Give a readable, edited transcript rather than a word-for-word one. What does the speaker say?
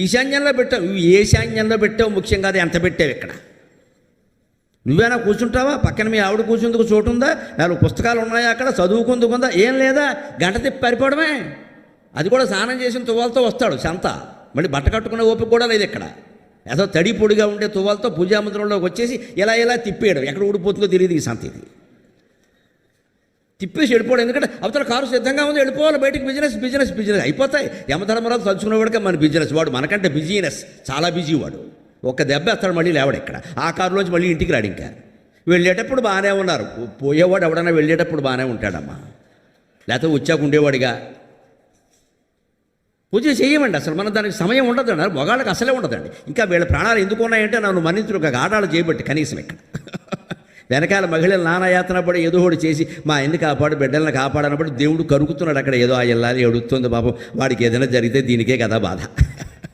ఈశాన్యంలో పెట్టావు, నువ్వు ఈశాన్యంలో పెట్టావు ముఖ్యం కాదు, ఎంత పెట్టావు ఇక్కడ. నువ్వేనా కూర్చుంటావా? పక్కన మీ ఆవిడ కూర్చుందుకు చోటు ఉందా? 4 పుస్తకాలు ఉన్నాయా అక్కడ? చదువుకుందుకుందా? ఏం లేదా? గంట తిప్పి పరిపోవడమే. అది కూడా స్నానం చేసిన తువ్వాలతో వస్తాడు సంత. మళ్ళీ బట్ట కట్టుకునే ఓపిక కూడా లేదు ఇక్కడ. ఏదో తడి పొడిగా ఉండే తువ్వాలతో పూజామందిరంలోకి వచ్చేసి ఇలా తిప్పేయడం. ఎక్కడ ఊడిపోతుందో తెలియదు ఈ సంత. ఇది తిప్పేసి వెళ్ళిపోవడం. ఎందుకంటే అవతల కారు సిద్ధంగా ఉంది, వెళ్ళిపోవాలి బయటికి. బిజినెస్ అయిపోతాయి. యమధర్మరాజు తలుచుకునేవాడికి మన బిజినెస్. వాడు మనకంటే బిజినెస్ చాలా బిజీ వాడు. ఒక్క దెబ్బ వేస్తాడు, మళ్ళీ లేవాడు ఇక్కడ. ఆ కారులోంచి మళ్ళీ ఇంటికి రాడు. ఇంకా వెళ్ళేటప్పుడు బాగానే ఉన్నారు, పోయేవాడు ఎవడన్నా వెళ్ళేటప్పుడు బాగానే ఉంటాడమ్మా. లేకపోతే వచ్చాక ఉండేవాడిగా. పూజ చేయమండి అసలు, మనం దానికి సమయం ఉండదండి. మగాళ్ళకి అసలే ఉండదండి. ఇంకా వీళ్ళ ప్రాణాలు ఎందుకు ఉన్నాయంటే నన్ను మన్నించులు ఒక ఆడాలు చేయబట్టి కనీసం ఇక్కడ. వెనకాల మహిళలు నానాయాతన పడి ఏదో ఒకటి చేసి మా ఎన్ని కాపాడు, బిడ్డలను కాపాడనప్పుడు దేవుడు కరుకుతున్నాడు అక్కడ. ఏదో ఆ ఇల్లాలి ఎడుతుంది పాపం. వాడికి ఏదైనా జరిగితే దీనికే కదా బాధ.